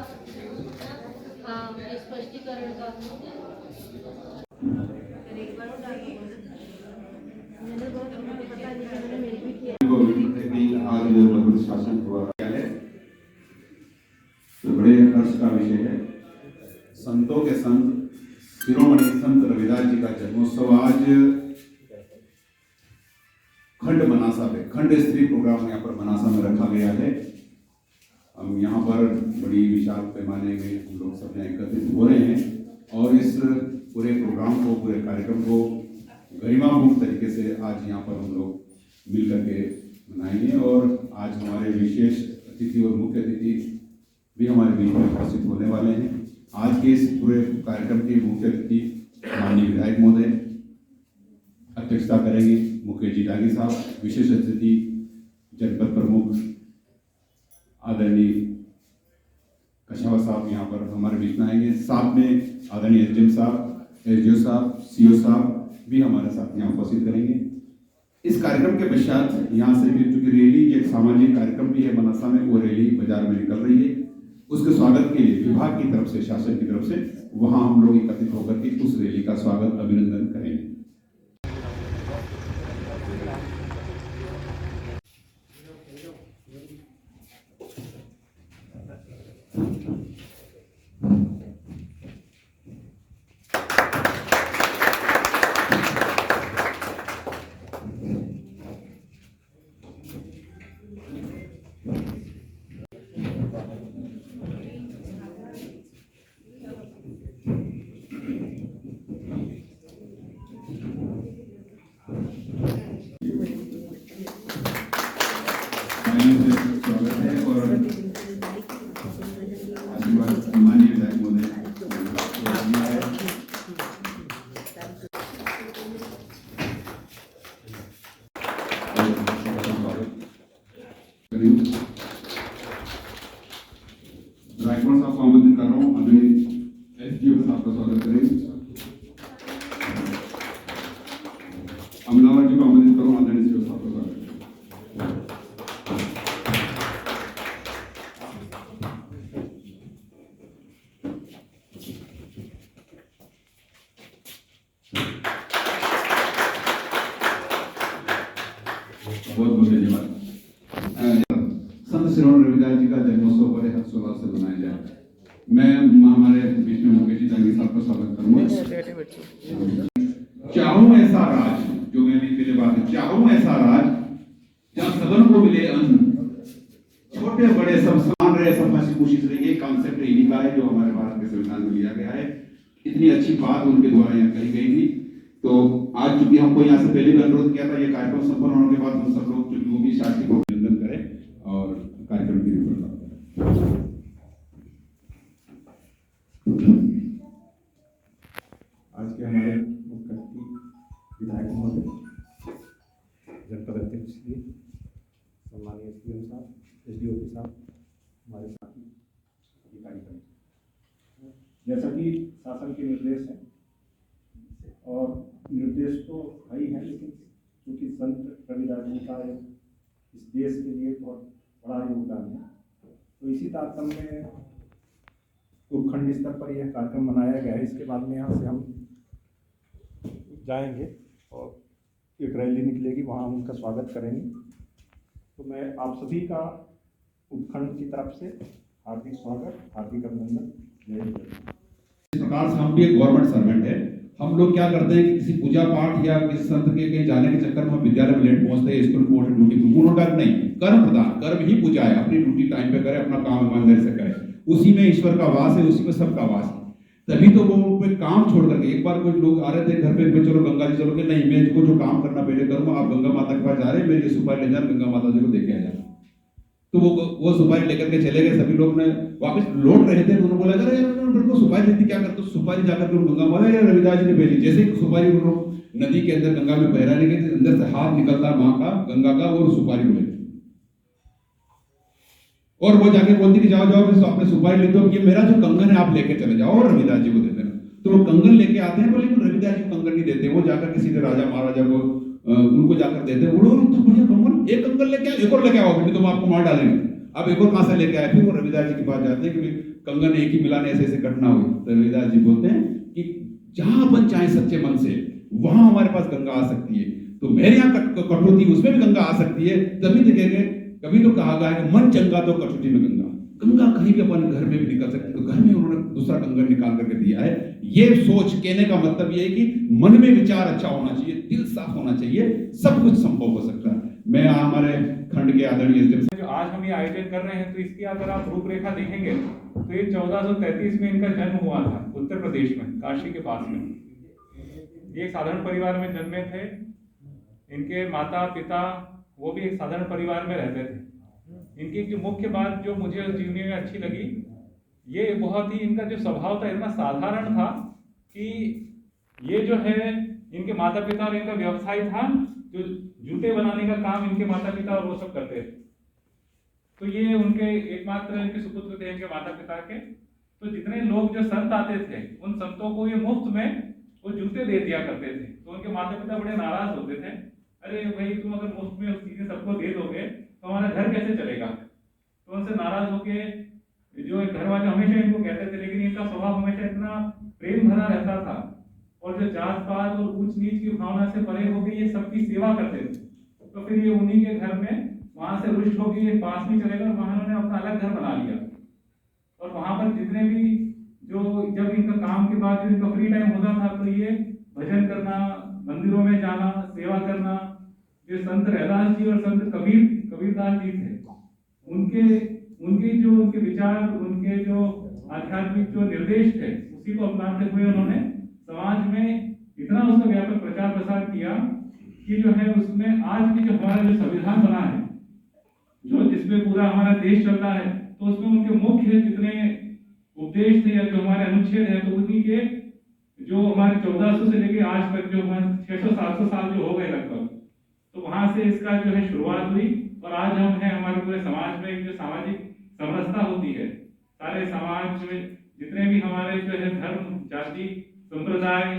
हाँ, स्पष्टीकरण का आज मधुर शासन हुआ है तो बड़े हर्ष का विषय है। संतों के संत शिरोमणि संत रविदास जी का जन्मोत्सव आज खंड मनासा पे खंड स्त्री प्रोग्राम यहाँ पर मनासा में रखा गया है। हम यहाँ पर बड़ी विशाल पैमाने में हम लोग सब एकत्रित हो रहे हैं और इस पूरे प्रोग्राम को पूरे कार्यक्रम को गरिमापूर्ण तरीके से आज यहाँ पर हम लोग मिल करके मनाएंगे। और आज हमारे विशेष अतिथि और मुख्य अतिथि भी हमारे बीच में उपस्थित होने वाले हैं। आज के इस पूरे कार्यक्रम के मुख्य अतिथि माननीय विधायक महोदय अध्यक्षता करेंगे। मुकेश जी डांगी साहब, विशेष अतिथि जनपद प्रमुख आदरणीय कछावा साहब यहाँ पर हमारे बीच में आएंगे। साथ में आदरणीय एसडीएम साहब, एसडीओ साहब, सीओ साहब भी हमारे साथ यहाँ उपस्थित करेंगे। इस कार्यक्रम के पश्चात यहाँ से भी चूंकि रैली एक सामाजिक कार्यक्रम भी है मनासा में, वो रैली बाजार में निकल रही है। उसके स्वागत के लिए विभाग की तरफ से, शासन की तरफ से वहाँ हम लोग एकत्रित होकर के उस रैली का स्वागत अभिनंदन करेंगे। स्वागत है और आशीर्वाद माननीय विधायक महोदय रायपुर साहब को आमंत्रित कर रहा हूँ। आदरणीय एसडीओ साहब का स्वागत करें। अमलावर जी को आमंत्रित करो। आदरणीय सीओ साहब का स्वागत। बहुत बहुत धन्यवाद। संत शिरोमणि रविदास जी का जन्मोत्सव बड़े हर्षोल्लास से मनाया जाए। मैं हमारे बीच में मुकेश जी डांगी साहब का स्वागत करूंगा। चाहूं ऐसा राज, जो मैंने पहले बात है, चाहूं ऐसा राज जहाँ सबन को मिले अन्न, छोटे बड़े सब समान रहे, सब हंसी खुशी से रहेंगे। कॉन्सेप्ट इन्हीं का है जो हमारे भारत के संविधान में लिया गया है। इतनी अच्छी बात उनके द्वारा यहाँ कही गई थी। तो आज चूंकि हमको यहाँ से पहले भी अनुरोध किया था, ये कार्यक्रम संपन्न होने के बाद हम सब लोग जो भी शासकीय को अभिनंदन करें और कार्यक्रम की रिपोर्ट करें। आज के हमारे मुख्य अतिथि विधायक महोदय, जनपद अध्यक्ष जी, सम्मानीय एसडीएम साहब, एसडीओ साहब, हमारे साथी अधिकारी, जैसा कि शासन के निर्देश हैं और निर्देश तो है ही है, लेकिन क्योंकि संत रविदास जी का इस देश के लिए बहुत बड़ा योगदान है, तो इसी तारतम्य में उपखंड स्तर पर यह कार्यक्रम मनाया गया है। इसके बाद में यहाँ से हम जाएंगे और एक रैली निकलेगी, वहाँ हम उनका स्वागत करेंगे। तो मैं आप सभी का उपखंड की तरफ से हार्दिक स्वागत, हार्दिक अभिनंदन। इस प्रकार से हम भी एक गवर्नमेंट सर्वेंट है। हम लोग क्या करते हैं कि किसी पूजा पाठ या किसी संत के कहीं जाने के चक्कर में विद्यालय में लेट पहुंचते हैं, स्कूल पहुंचते, ड्यूटी पूर्ण कर्म नहीं, कर्म प्रदान, कर्म ही पूजा है। अपनी ड्यूटी टाइम पे करे, अपना काम ईमानदारी से करे, उसी में ईश्वर का वास है, उसी में सबका वास है। तभी तो वो काम छोड़ करके, एक बार कोई लोग आ रहे थे घर पे, चलो गंगा जी चलो, कि नहीं मैं इसको जो काम करना पहले करूंगा, आप गंगा माता के पास जा रहे हैं, मेरी सुपारी ले जाए, गंगा माता जी को देखे आ जाए। तो वो सुपारी लेकर के चले गए। सभी लोग ने वापस लौट रहे थे, उन्होंने बोला अरे यार को सुपारी देती क्या करते, सुपारी जाकर के गंगा माता यार रविदास जी ने भेजी। जैसे ही सुपारी नदी के अंदर गंगा में बहराने के अंदर से हाथ निकलता माँ का, गंगा का, और सुपारी बोले और वो जाके बोलती कि जाओ जाओ अपने सुपारी ले दो, ये मेरा जो कंगन है आप लेके चले जाओ और रविदास जी को दे देना। तो वो कंगन लेके आते हैं, लेकिन रविदास जी को कंगन नहीं देते, वो जाकर के सीधे राजा महाराजा को उनको जाकर देते हैं। तो बढ़िया कंगन, एक कंगन लेके आओ, एक और लेके आओ, फिर तो हम आपको मार डालेंगे। अब एक और कहां से लेके आए, फिर वो रविदास जी की बात जाते हैं कि कंगन एक ही मिलाने ऐसे ऐसे घटना हुई, तो रविदास जी बोलते हैं कि जहां अपन चाहे सच्चे मन से वहां हमारे पास गंगा आ सकती है। तो मेरे यहाँ कटौती उसमें भी गंगा आ सकती है। तभी देखेंगे, कभी तो कहा गया है मन चंगा तो कटौती में गंगा। गंगा कहीं भी अपन घर में भी निकल सकती है, तो घर में उन्होंने दूसरा कंगन निकाल करके दिया है। ये सोच कहने का मतलब ये है कि मन में विचार अच्छा होना चाहिए, दिल साफ होना चाहिए, सब कुछ संभव हो सकता है। मैं हमारे खंड के आदरणीय जो आज हम ये आयोजन कर रहे हैं, तो इसकी अगर आप रूपरेखा देखेंगे तो ये 1433 में इनका जन्म हुआ था उत्तर प्रदेश में, काशी के पास में। ये एक साधारण परिवार में जन्मे थे। इनके माता पिता वो भी एक साधारण परिवार में रहते थे। इनकी जो मुख्य बात जो मुझे जीवनी में अच्छी लगी, ये बहुत ही इनका जो स्वभाव था इतना साधारण था कि ये जो है इनके माता पिता और इनका व्यवसाय था, जो जूते बनाने का काम इनके माता पिता और वो सब करते थे। तो ये उनके एकमात्र इनके सुपुत्र थे इनके माता पिता के। तो जितने लोग जो संत आते थे उन संतों को ये मुफ्त में वो जूते दे दिया करते थे। तो उनके माता पिता बड़े नाराज होते थे, अरे भाई तुम अगर मुफ्त में चीजें सबको दे दोगे तो हमारा घर कैसे चलेगा। तो उनसे नाराज होके जो घर वाले हमेशा इनको कहते थे, लेकिन इनका स्वभाव हमेशा इतना प्रेम भरा रहता था और जो जात पात और ऊंच नीच की भावना से परे होकर ये सबकी सेवा करते थे। तो फिर ये उन्हीं के घर में वहां से रुष्ट होकर ये पास में चले गए, वहां उन्होंने अपना अलग घर बना लिया। और वहां पर जितने भी जो जब इनका काम के बाद जो इनका फ्री टाइम होता था तो ये भजन करना, मंदिरों में जाना, सेवा करना। जो संत रैदास जी और संत कबीरदास जी थे, उनके जो उनके विचार, उनके जो आध्यात्मिक जो निर्देश थे, उसी को अपनाते हुए उन्होंने समाज में इतना उसका व्यापक प्रचार प्रसार किया कि जो है उसमें आज भी जो हमारा जो संविधान बना है, जो जिसमें पूरा हमारा देश चल रहा है, तो उसमें उनके मुख्य जितने उपदेश थे या जो हमारे अनुच्छेद है, तो उन्हीं के जो हमारे 1400 से लेकर आज तक जो हमारे 600-700 साल जो हो गए लगभग, तो वहां से इसका जो है शुरुआत हुई। और आज हम हैं, हमारे पूरे समाज में एक जो सामाजिक समरसता होती है, सारे समाज में जितने भी हमारे जो है धर्म, जाति, संप्रदाय,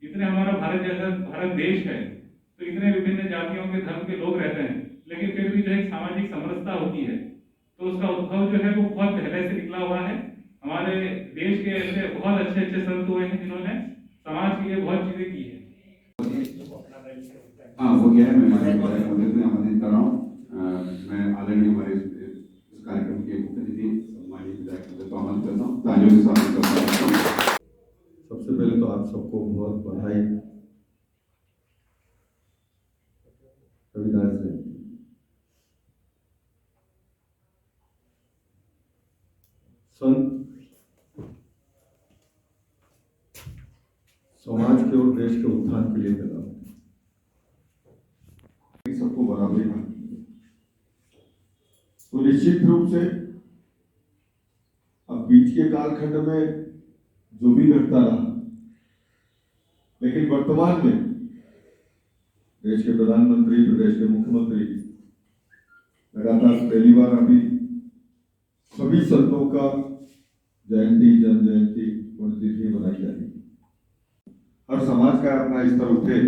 इतने हमारा भारत जैसा भारत देश है, तो इतने विभिन्न जातियों के धर्म के लोग रहते हैं, लेकिन फिर भी जो एक सामाजिक समरसता होती है। तो उसका उद्भव जो है वो बहुत पहले से निकला हुआ है। हमारे देश के ऐसे बहुत अच्छे अच्छे संत हुए हैं जिन्होंने समाज के लिए बहुत चीजें की है। हाँ, वो क्या है, मैं आमंत्रित कर रहा हूँ। मैं आदरणीय हमारे इस कार्यक्रम के मुख्य अतिथि सम्मानित विधायक को आमंत्रित करता हूँ, तालियों के स्वागत करता हूँ। सबसे पहले तो आप सबको बहुत बधाई। रविदास जयंती संत समाज के और देश के उत्थान के लिए पैदा होते हैं, सबको बराबरी का। तो निश्चित रूप से अब बीच के कालखंड में जो भी घटता रहा, लेकिन वर्तमान में देश के प्रधानमंत्री, प्रदेश के मुख्यमंत्री लगातार पहली बार अभी सभी संतों का जयंती, जन्म जयंती, पुण्यतिथि बनाई जा रही है। हर समाज का अपना स्तर उठे,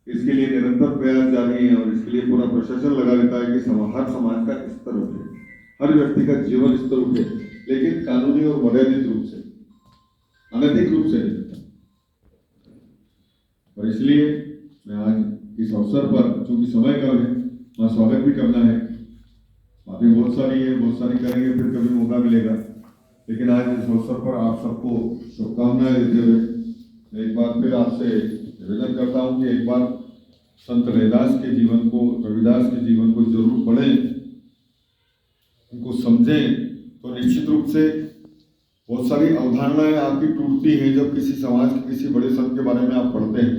इसके लिए निरंतर प्रयास जारी है और इसके लिए पूरा प्रशासन लगा रहता है कि हर समाज का स्तर उठे, हर व्यक्ति का जीवन स्तर उठे, लेकिन कानूनी और मर्यादित रूप से, अनैतिक रूप से नहीं। और इसलिए मैं आज इस अवसर पर, चूंकि समय कम है, वहाँ स्वागत भी करना है, बातें बहुत सारी है, बहुत सारी करेंगे, फिर कभी मौका मिलेगा। लेकिन आज इस अवसर पर आप सबको शुभकामनाएं देते हुए मैं एक बार फिर आपसे निवेदन करता हूँ कि एक बार संत रैदास के जीवन को, रविदास के जीवन को जरूर पढ़ें, उनको समझें। तो निश्चित रूप से बहुत सारी अवधारणाएं आपकी टूटती हैं जब किसी समाज के किसी बड़े संत के बारे में आप पढ़ते हैं,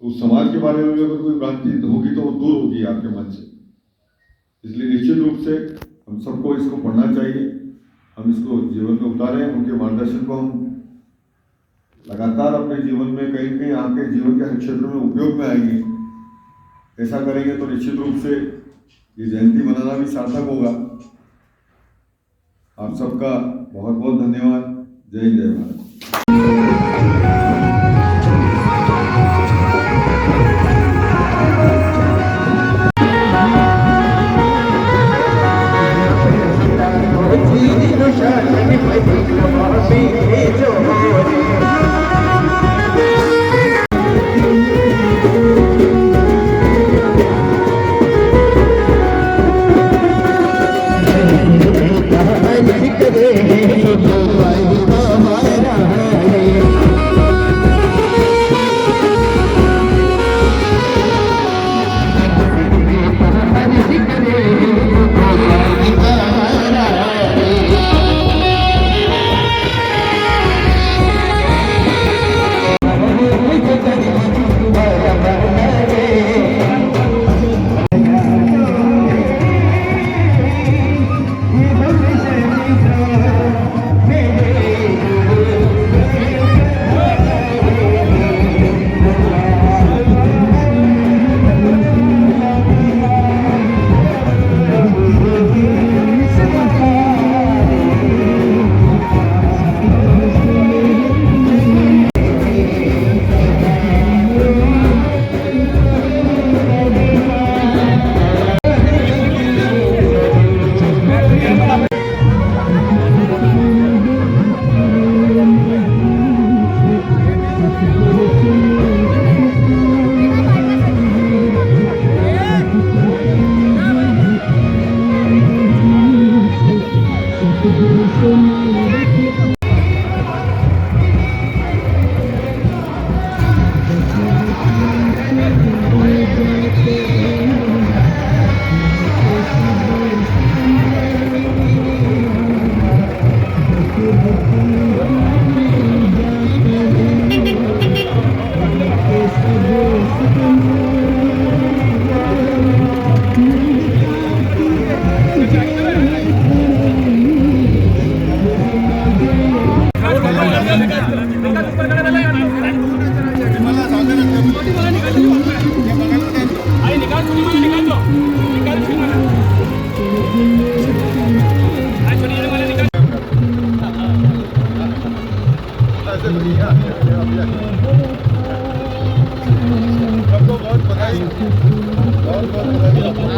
तो उस समाज के बारे में अगर कोई भ्रांति होगी तो वो दूर होगी आपके मन से। इसलिए निश्चित रूप से हम सबको इसको पढ़ना चाहिए, हम इसको जीवन में उतारें, उनके मार्गदर्शन को हम लगातार अपने जीवन में कहीं कहीं आपके जीवन के हर क्षेत्र में उपयोग में आएंगे। ऐसा करेंगे तो निश्चित रूप से ये जयंती मनाना भी सार्थक होगा। आप सबका बहुत बहुत धन्यवाद। जय हिंद, जय भारत।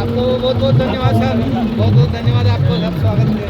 आपको बहुत बहुत धन्यवाद सर, बहुत बहुत धन्यवाद आपको सब स्वागत है।